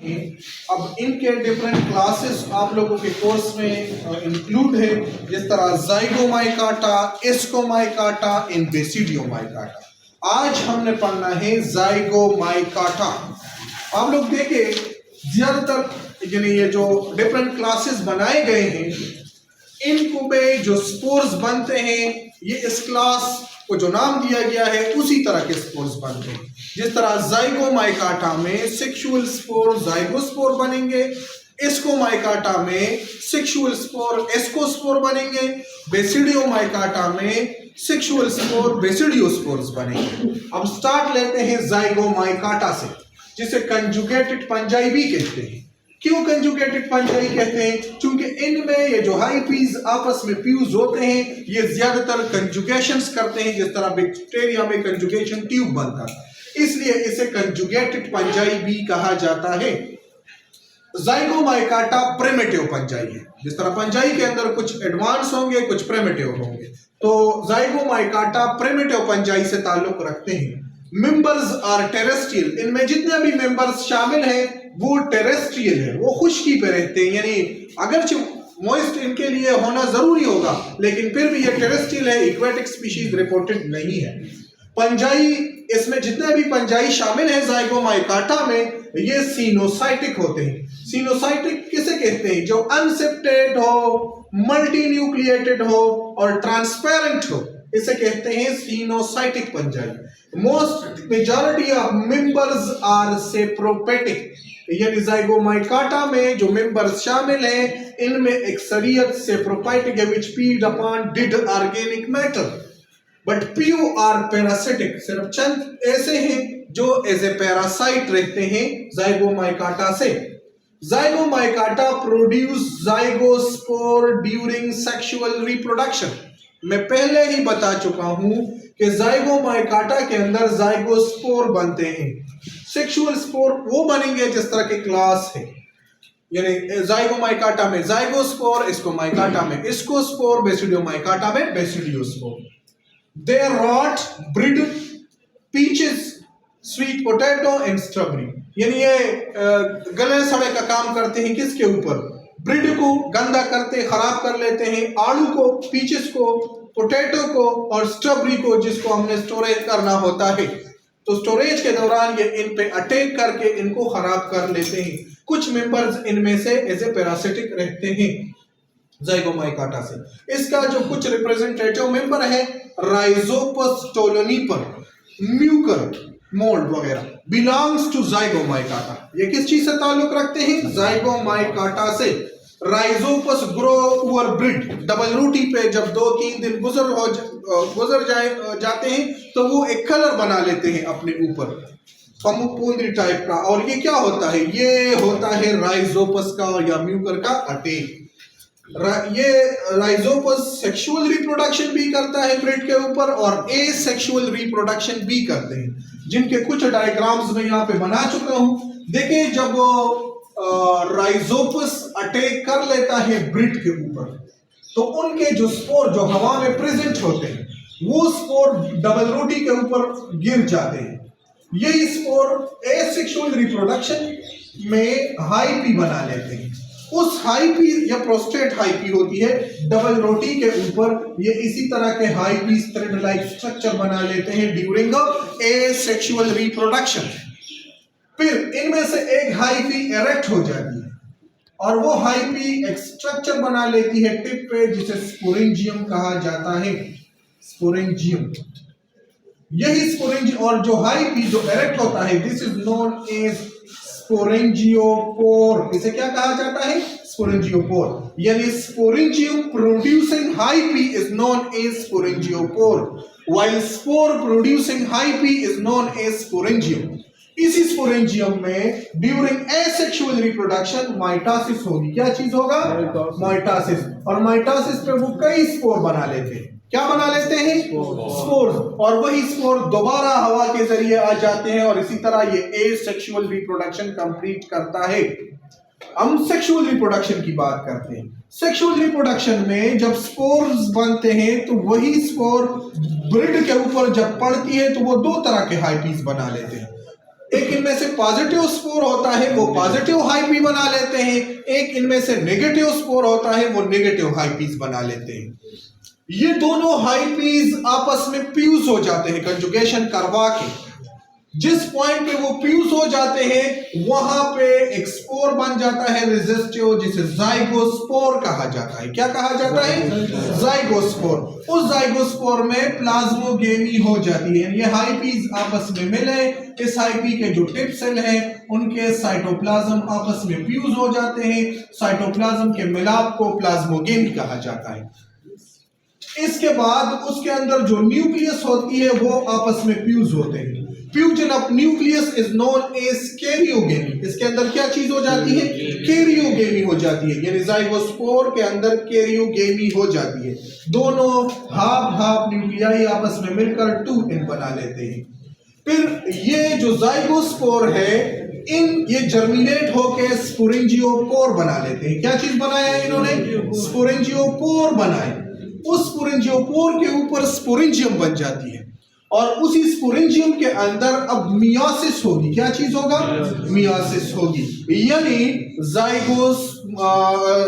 हैं। अब इनके डिफरेंट क्लासेस आप लोगों के कोर्स में इंक्लूड है, जिस तरह ज़ाइगोमाइकाटा, एस्कोमाइकाटा एंड बेसिडियोमाइकाटा। आज हमने पढ़ना है ज़ाइगोमाइकाटा। आप लोग देखें ज्यादातर यानी ये जो डिफरेंट क्लासेस बनाए गए हैं, इनको में जो स्पोर्स बनते हैं, ये इस क्लास को जो नाम दिया गया है उसी तरह के स्पोर्स बनते हैं। जिस तरह ज़ाइगोमाइकाटा में सेक्सुअल स्पोर ज़ाइगोस्पोर बनेंगे, एस्कोमाइकाटा में सेक्सुअल स्पोर एस्कोस्पोर बनेंगे, बेसिडियोमाइकाटा में सेक्सुअल स्पोर बेसिडियोस्पोर्स बनेंगे। अब स्टार्ट लेते हैं ज़ाइगोमाइकाटा से, जिसे कंजुगेटेड पंजाई भी कहते हैं। क्यों कंजुगेटेड पंजाई कहते हैं? क्योंकि इनमें ये जो हाइपीज आपस में फ्यूज होते हैं, ये ज्यादातर कंजुगेशंस करते हैं, जिस तरह बैक्टीरिया में कंजुगेशन ट्यूब बनता है, इसलिए इसे कंजुगेटेड पंजाई भी कहा जाता है। ज़ाइगोमाइकाटा प्रिमिटिव पंजाई है। जिस तरह पंजाई के अंदर कुछ एडवांस होंगे, कुछ प्रिमिटिव होंगे, तो ज़ाइगोमाइकाटा प्रिमिटिव पंजाई से ताल्लुक रखते हैं। मेंबर्स आर टेरेस्ट्रियल, इनमें जितने भी मेंबर्स शामिल हैं वो टेरेस्ट्रियल है, वो खुश्की पे रहते हैं, यानी अगरचे मॉइस्ट इनके लिए होना जरूरी होगा, लेकिन फिर भी ये टेरेस्ट्रियल है, एक्वेटिक स्पीशीज रिपोर्टेड नहीं है। पंजाई, इसमें जितने भी पंजाई शामिल हैं ज़ाइगोमाइकाटा में, ये सीनोसाइटिक होते हैं। सीनोसाइटिक किसे कहते हैं? जो अनसेप्टेड हो, मल्टी न्यूक्लिएटेड हो और ट्रांसपेरेंट हो, इसे कहते हैं सीनोसाइटिक पंजाई। Most majority of members are saprophytic, यानी ज़ाइगोमाइकाटा में जो मेंबर्स शामिल हैं, इनमें अक्सरियत सेप्रोपेटिक है, which feed upon dead organic matter, but few are parasitic, सिर्फ चंद ऐसे हैं जो एज ए पैरासाइट रहते हैं ज़ाइगोमाइकाटा से। ज़ाइगोमाइकाटा प्रोड्यूस ज़ाइगोस्पोर ड्यूरिंग सेक्सुअल रिप्रोडक्शन। मैं पहले ही बता चुका हूं कि ज़ाइगोमाइकाटा के अंदर ज़ाइगोस्पोर बनते हैं। सेक्सुअल स्पोर वो बनेंगे जिस तरह के क्लास है, यानी ज़ाइगोमाइकाटा में ज़ाइगोस्पोर, एस्कोमाइकाटा में एस्कोस्पोर, बेसिडियोमाइकाटा में basidiospore. They rot bread peaches, sweet potato and strawberry, यानी ये गले सड़े का काम करते हैं। किसके ऊपर? ब्रीड को गंदा करते, खराब कर लेते हैं, आलू को, पीचेस को, पोटैटो को और स्ट्रॉबेरी को, जिसको हमने स्टोरेज करना होता है। तो स्टोरेज के दौरान ये इन पे अटैक करके इनको खराब कर लेते हैं। कुछ मेंबर्स इनमें से एज ए पैरासिटिक रहते हैं ज़ाइगोमाइकाटा से। इसका जो कुछ रिप्रेजेंटेटिव मेंबर है, राइजोपस टोलोनिपर, म्यूकर, मोल्ड वगैरह, बिलोंग्स टू ज़ाइगोमाइकाटा। ये किस चीज से ताल्लुक रखते हैं? ज़ाइगोमाइकाटा से। Rhizopus grow over bread, double रूटी पे जब 2-3 दिन गुजर जाते हैं तो वो एक कलर बना लेते हैं अपने ऊपर, पमुपूंदरी टाइप का। और ये क्या होता है? ये होता है राइजोपस का और या म्यूकर का अटैक। ये राइजोपस सेक्सुअल रिप्रोडक्शन भी करता है ब्रिड के ऊपर और एसेक्सुअल रिप्रोडक्शन भी करते हैं, जिनके कुछ डायग्राम्स में यहाँ पे बना चुका हूं। देखिए, जब राइजोपस अटैक कर लेता है ब्रिड के ऊपर, तो उनके जो स्पोर जो हवा में प्रेजेंट होते हैं, वो स्पोर डबल रोटी के ऊपर गिर जाते हैं। यही स्पोर एसेक्सुअल रिप्रोडक्शन में हाइपी बना लेते हैं। उस हाइपी या प्रोस्टेट हाइपी होती है डबल रोटी के ऊपर, ये इसी तरह के हाइपी थ्रेड लाइक स्ट्रक्चर बना लेते हैं ड्यूरिंग एसेक्सुअल रिप्रोडक्शन। फिर इनमें से एक हाइपी इरेक्ट हो जाती है और वो हाइपी एक स्ट्रक्चर बना लेती है टिप पे, जिसे स्पोरेंजियम कहा जाता है। स्पोरेंजियम, यही स्पोरेंजियम, और जो हाइपी जो इरेक्ट होता है, this is known as sporangiophore. इसे क्या कहा जाता है? स्पोरेंजियोपोर, यानी sporangium producing hyphae is known as sporangiophore, while spore producing hyphae is known as sporangium. इसी स्पोरेंजियम में ड्यूरिंग एसेक्सुअल रिप्रोडक्शन माइटोसिस होगी। क्या चीज होगा? माइटोसिस। और माइटोसिस पे वो कई स्पोर बना लेते हैं। क्या बना लेते हैं? स्पोर। और वही स्पोर दोबारा हवा के जरिए आ जाते हैं और इसी तरह ये एसेक्सुअल रिप्रोडक्शन कंप्लीट करता है। हम सेक्सुअल रिप्रोडक्शन की बात करते हैं। सेक्सुअल रिप्रोडक्शन में जब स्पोर्स बनते हैं तो वही स्पोर ब्रिड के ऊपर जब पड़ती है तो वो दो तरह के हाइपीज बना लेते हैं। एक इनमें से पॉजिटिव स्पोर होता है, वो पॉजिटिव हाइपी बना लेते हैं, एक इनमें से नेगेटिव स्पोर होता है, वो नेगेटिव हाइपीज बना लेते हैं। ये दोनों हाइपीज आपस में फ्यूज हो जाते हैं कंजुगेशन करवा के। जिस पॉइंट पे वो फ्यूज हो जाते हैं वहां पे एक स्पोर बन जाता है रेजिस्टिव, जिसे जाइगोस्पोर कहा जाता है। क्या कहा जाता है? जाइगोस्पोर। उस जाइगोस्पोर में प्लाज्मोगेमी हो जाती है। ये हाइपीज आपस में मिले, इस हाइपी के जो टिप सेल हैं उनके साइटोप्लाज्म आपस में फ्यूज हो जाते हैं। साइटोप्लाज्म के मिलाप को प्लाज्मोगेमी कहा जाता है। इसके बाद उसके अंदर जो न्यूक्लियस होती है वो आपस में फ्यूज होते हैं। Fusion of nucleus is known as karyogamy. इसके अंदर क्या चीज हो जाती है? कैरियोगेमी हो जाती है, यानी जाइगोस्पोर के अंदर कैरियोगेमी हो जाती है। दोनों हाफ न्यूक्लियाई आपस में मिलकर 2n बना लेते हैं। फिर ये जो जाइगोस्पोर है ये जर्मिनेट होके स्पोरेंजियोपोर बना लेते हैं। क्या चीज बनाया है इन्होंने? स्पोरेंजियोपोर बनाए। उस स्पोरेंजियोपोर के ऊपर स्पोरेंजियम बन जाती है और उसी स्पोरेंजियम के अंदर अब मियोसिस होगी। क्या चीज होगा? मियोसिस होगी। यानी जाइगोस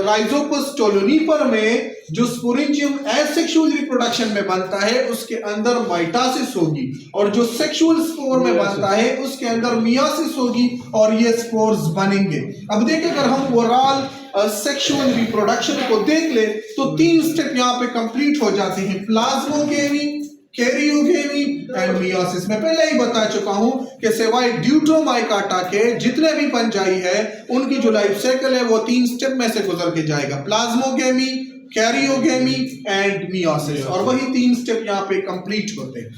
राइजोपस टोलोनिफर में जो स्पोरेंजियम एसेक्सुअल रिप्रोडक्शन में बनता है उसके अंदर माइटोसिस होगी, और जो सेक्सुअल स्पोर में बनता है उसके अंदर मियोसिस होगी और ये स्पोर्स बनेंगे। अब देखिए, अगर हम ओवरऑल सेक्सुअल रिप्रोडक्शन को देख ले तो 3 स्टेप यहाँ पे कंप्लीट हो जाते हैं: प्लाज्मोगेमी, कैरियोगेमी एंड मियोसिस। मैं पहले ही बता चुका हूं कि सिवाय ड्यूटोमाइकाटा के जितने भी फंजाई है उनकी जो लाइफ साइकिल है वो 3 स्टेप में से गुजर के जाएगा: प्लाज्मोगेमी, कैरियोगेमी एंड मियोसिस। और वही 3 स्टेप यहाँ पे कंप्लीट होते हैं।